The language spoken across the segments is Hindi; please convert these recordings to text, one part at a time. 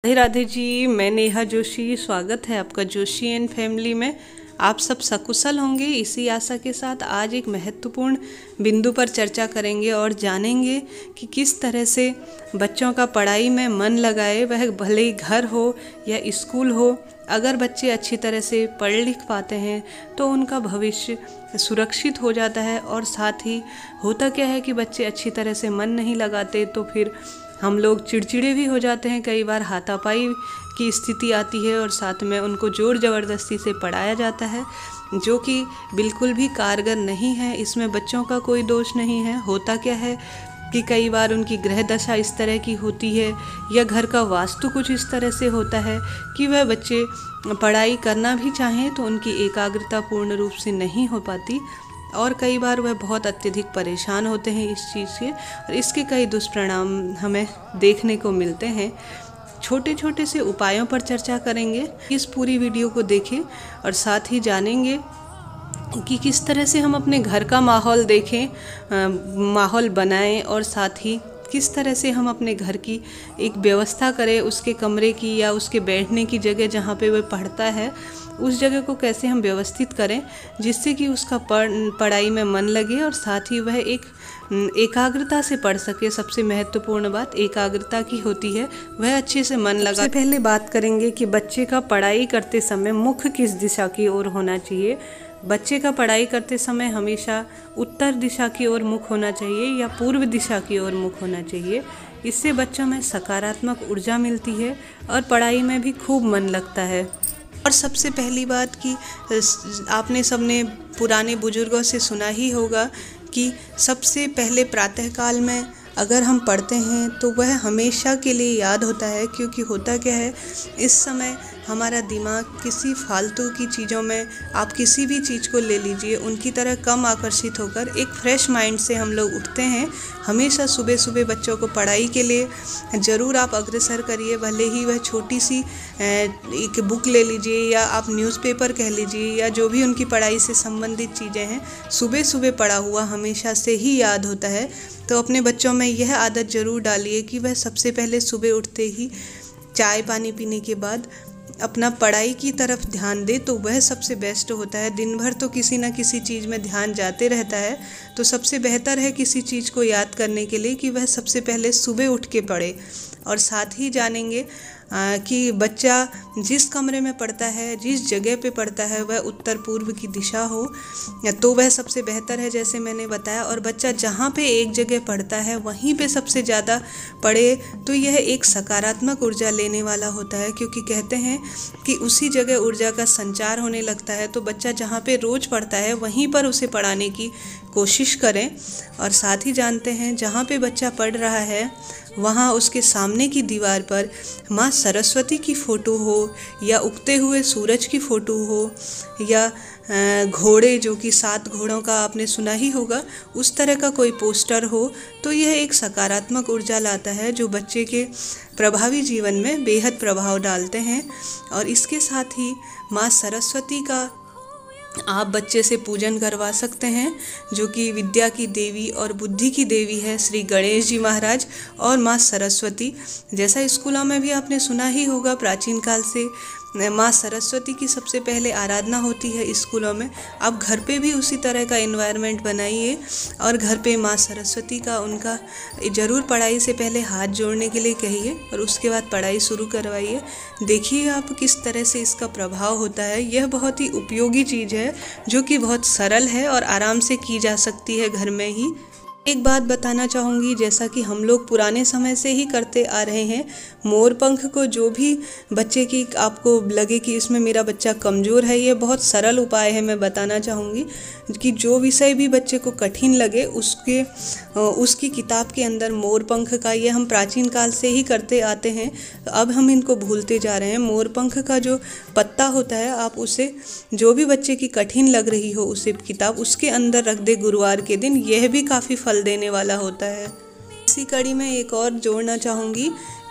राधे राधे जी। मैं नेहा जोशी, स्वागत है आपका जोशी एंड फैमिली में। आप सब सकुशल होंगे, इसी आशा के साथ आज एक महत्वपूर्ण बिंदु पर चर्चा करेंगे और जानेंगे कि किस तरह से बच्चों का पढ़ाई में मन लगाए, वह भले ही घर हो या स्कूल हो। अगर बच्चे अच्छी तरह से पढ़ लिख पाते हैं तो उनका भविष्य सुरक्षित हो जाता है। और साथ ही होता क्या है कि बच्चे अच्छी तरह से मन नहीं लगाते तो फिर हम लोग चिड़चिड़े भी हो जाते हैं, कई बार हाथापाई की स्थिति आती है और साथ में उनको ज़ोर ज़बरदस्ती से पढ़ाया जाता है, जो कि बिल्कुल भी कारगर नहीं है। इसमें बच्चों का कोई दोष नहीं है। होता क्या है कि कई बार उनकी ग्रह दशा इस तरह की होती है या घर का वास्तु कुछ इस तरह से होता है कि वह बच्चे पढ़ाई करना भी चाहें तो उनकी एकाग्रता पूर्ण रूप से नहीं हो पाती और कई बार वह बहुत अत्यधिक परेशान होते हैं इस चीज़ से, और इसके कई दुष्परिणाम हमें देखने को मिलते हैं। छोटे छोटे से उपायों पर चर्चा करेंगे। इस पूरी वीडियो को देखें और साथ ही जानेंगे कि किस तरह से हम अपने घर का माहौल देखें, माहौल बनाएं और साथ ही किस तरह से हम अपने घर की एक व्यवस्था करें, उसके कमरे की या उसके बैठने की जगह जहाँ पे वह पढ़ता है उस जगह को कैसे हम व्यवस्थित करें जिससे कि उसका पढ़ाई में मन लगे और साथ ही वह एक एकाग्रता से पढ़ सके। सबसे महत्वपूर्ण बात एकाग्रता की होती है, वह अच्छे से मन लगा। सबसे पहले बात करेंगे कि बच्चे का पढ़ाई करते समय मुख किस दिशा की ओर होना चाहिए। बच्चे का पढ़ाई करते समय हमेशा उत्तर दिशा की ओर मुख होना चाहिए या पूर्व दिशा की ओर मुख होना चाहिए। इससे बच्चों में सकारात्मक ऊर्जा मिलती है और पढ़ाई में भी खूब मन लगता है। और सबसे पहली बात कि आपने सबने पुराने बुजुर्गों से सुना ही होगा कि सबसे पहले प्रातःकाल में अगर हम पढ़ते हैं तो वह हमेशा के लिए याद होता है, क्योंकि होता क्या है इस समय हमारा दिमाग किसी फालतू की चीज़ों में, आप किसी भी चीज़ को ले लीजिए, उनकी तरह कम आकर्षित होकर एक फ्रेश माइंड से हम लोग उठते हैं। हमेशा सुबह सुबह बच्चों को पढ़ाई के लिए ज़रूर आप अग्रसर करिए, भले ही वह छोटी सी एक बुक ले लीजिए या आप न्यूज़पेपर कह लीजिए या जो भी उनकी पढ़ाई से संबंधित चीज़ें हैं, सुबह सुबह पढ़ा हुआ हमेशा से ही याद होता है। तो अपने बच्चों में यह आदत ज़रूर डालिए कि वह सबसे पहले सुबह उठते ही चाय पानी पीने के बाद अपना पढ़ाई की तरफ ध्यान दे तो वह सबसे बेस्ट होता है। दिन भर तो किसी न किसी चीज़ में ध्यान जाते रहता है, तो सबसे बेहतर है किसी चीज़ को याद करने के लिए कि वह सबसे पहले सुबह उठ के पढ़े। और साथ ही जानेंगे कि बच्चा जिस कमरे में पढ़ता है, जिस जगह पे पढ़ता है, वह उत्तर पूर्व की दिशा हो तो वह सबसे बेहतर है, जैसे मैंने बताया। और बच्चा जहाँ पे एक जगह पढ़ता है वहीं पे सबसे ज़्यादा पढ़े तो यह एक सकारात्मक ऊर्जा लेने वाला होता है, क्योंकि कहते हैं कि उसी जगह ऊर्जा का संचार होने लगता है। तो बच्चा जहाँ पे रोज़ पढ़ता है वहीं पर उसे पढ़ाने की कोशिश करें। और साथ ही जानते हैं जहाँ पे बच्चा पढ़ रहा है वहाँ उसके सामने की दीवार पर माँ सरस्वती की फ़ोटो हो या उगते हुए सूरज की फ़ोटो हो या घोड़े, जो कि 7 घोड़ों का आपने सुना ही होगा, उस तरह का कोई पोस्टर हो तो यह एक सकारात्मक ऊर्जा लाता है जो बच्चे के प्रभावी जीवन में बेहद प्रभाव डालते हैं। और इसके साथ ही माँ सरस्वती का आप बच्चे से पूजन करवा सकते हैं, जो कि विद्या की देवी और बुद्धि की देवी है श्री गणेश जी महाराज और माँ सरस्वती। जैसा स्कूलों में भी आपने सुना ही होगा, प्राचीन काल से माँ सरस्वती की सबसे पहले आराधना होती है स्कूलों में। आप घर पे भी उसी तरह का एनवायरनमेंट बनाइए और घर पे माँ सरस्वती का उनका ज़रूर पढ़ाई से पहले हाथ जोड़ने के लिए कहिए और उसके बाद पढ़ाई शुरू करवाइए। देखिए आप किस तरह से इसका प्रभाव होता है। यह बहुत ही उपयोगी चीज़ है जो कि बहुत सरल है और आराम से की जा सकती है घर में ही। एक बात बताना चाहूँगी, जैसा कि हम लोग पुराने समय से ही करते आ रहे हैं, मोर पंख को जो भी बच्चे की आपको लगे कि इसमें मेरा बच्चा कमज़ोर है, ये बहुत सरल उपाय है। मैं बताना चाहूँगी कि जो विषय भी बच्चे को कठिन लगे उसकी किताब के अंदर मोर पंख का, ये हम प्राचीन काल से ही करते आते हैं, अब हम इनको भूलते जा रहे हैं। मोर पंख का जो पत्ता होता है, आप उसे जो भी बच्चे की कठिन लग रही हो उसे किताब उसके अंदर रख दे गुरुवार के दिन, यह भी काफ़ी फल देने वाला होता है। इसी कड़ी में एक और जोड़ना चाहूँगी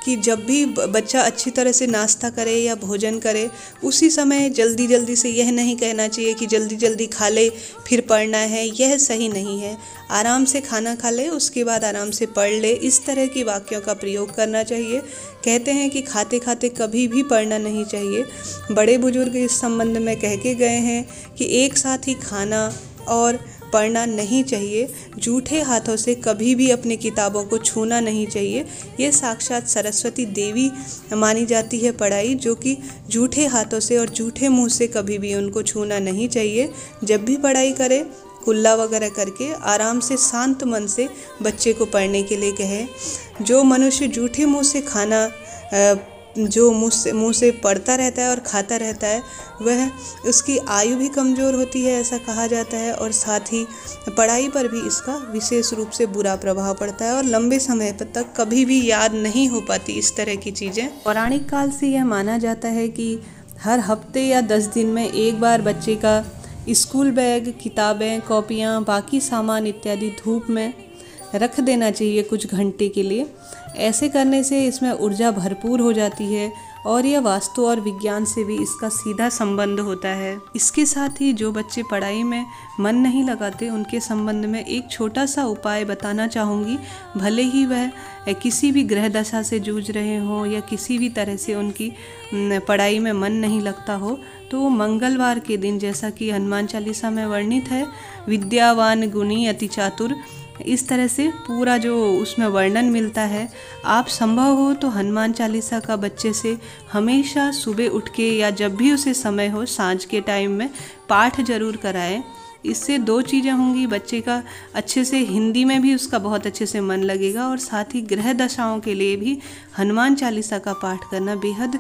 कि जब भी बच्चा अच्छी तरह से नाश्ता करे या भोजन करे, उसी समय जल्दी जल्दी से यह नहीं कहना चाहिए कि जल्दी जल्दी खा ले फिर पढ़ना है, यह सही नहीं है। आराम से खाना खा ले, उसके बाद आराम से पढ़ ले, इस तरह की वाक्यों का प्रयोग करना चाहिए। कहते हैं कि खाते खाते कभी भी पढ़ना नहीं चाहिए। बड़े बुजुर्ग इस संबंध में कह के गए हैं कि एक साथ ही खाना और पढ़ना नहीं चाहिए। जूठे हाथों से कभी भी अपनी किताबों को छूना नहीं चाहिए। ये साक्षात सरस्वती देवी मानी जाती है पढ़ाई, जो कि जूठे हाथों से और जूठे मुंह से कभी भी उनको छूना नहीं चाहिए। जब भी पढ़ाई करे, कुल्ला वगैरह करके आराम से शांत मन से बच्चे को पढ़ने के लिए कहें। जो मनुष्य जूठे मुंह से खाना जो मुंह से पढ़ता रहता है और खाता रहता है, वह उसकी आयु भी कमज़ोर होती है, ऐसा कहा जाता है। और साथ ही पढ़ाई पर भी इसका विशेष रूप से बुरा प्रभाव पड़ता है और लंबे समय तक कभी भी याद नहीं हो पाती इस तरह की चीज़ें। पौराणिक काल से यह माना जाता है कि हर हफ्ते या 10 दिन में एक बार बच्चे का स्कूल बैग, किताबें, कॉपियाँ, बाकी सामान इत्यादि धूप में रख देना चाहिए कुछ घंटे के लिए। ऐसे करने से इसमें ऊर्जा भरपूर हो जाती है और यह वास्तु और विज्ञान से भी इसका सीधा संबंध होता है। इसके साथ ही जो बच्चे पढ़ाई में मन नहीं लगाते, उनके संबंध में एक छोटा सा उपाय बताना चाहूँगी। भले ही वह किसी भी ग्रह दशा से जूझ रहे हों या किसी भी तरह से उनकी पढ़ाई में मन नहीं लगता हो, तो वो मंगलवार के दिन, जैसा कि हनुमान चालीसा में वर्णित है, विद्यावान गुणी अति चातुर, इस तरह से पूरा जो उसमें वर्णन मिलता है, आप संभव हो तो हनुमान चालीसा का बच्चे से हमेशा सुबह उठ के या जब भी उसे समय हो सांझ के टाइम में पाठ जरूर कराएं। इससे 2 चीज़ें होंगी, बच्चे का अच्छे से हिंदी में भी उसका बहुत अच्छे से मन लगेगा और साथ ही ग्रह दशाओं के लिए भी हनुमान चालीसा का पाठ करना बेहद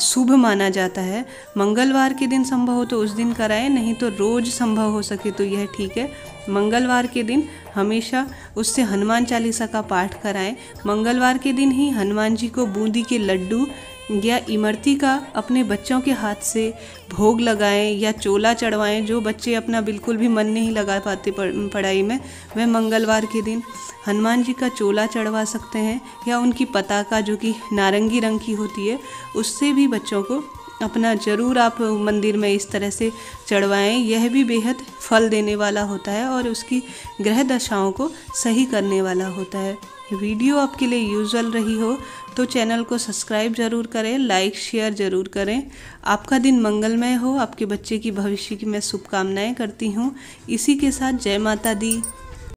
शुभ माना जाता है। मंगलवार के दिन संभव हो तो उस दिन कराएं, नहीं तो रोज़ संभव हो सके तो यह ठीक है। मंगलवार के दिन हमेशा उससे हनुमान चालीसा का पाठ कराएं। मंगलवार के दिन ही हनुमान जी को बूंदी के लड्डू या इमरती का अपने बच्चों के हाथ से भोग लगाएं या चोला चढ़वाएं। जो बच्चे अपना बिल्कुल भी मन नहीं लगा पाते पढ़ाई में, वह मंगलवार के दिन हनुमान जी का चोला चढ़वा सकते हैं या उनकी पताका जो कि नारंगी रंग की होती है, उससे भी बच्चों को अपना ज़रूर आप मंदिर में इस तरह से चढ़वाएं। यह भी बेहद फल देने वाला होता है और उसकी ग्रह दशाओं को सही करने वाला होता है। वीडियो आपके लिए यूजुअल रही हो तो चैनल को सब्सक्राइब ज़रूर करें, लाइक शेयर ज़रूर करें। आपका दिन मंगलमय हो, आपके बच्चे की भविष्य की मैं शुभकामनाएं करती हूँ। इसी के साथ जय माता दी।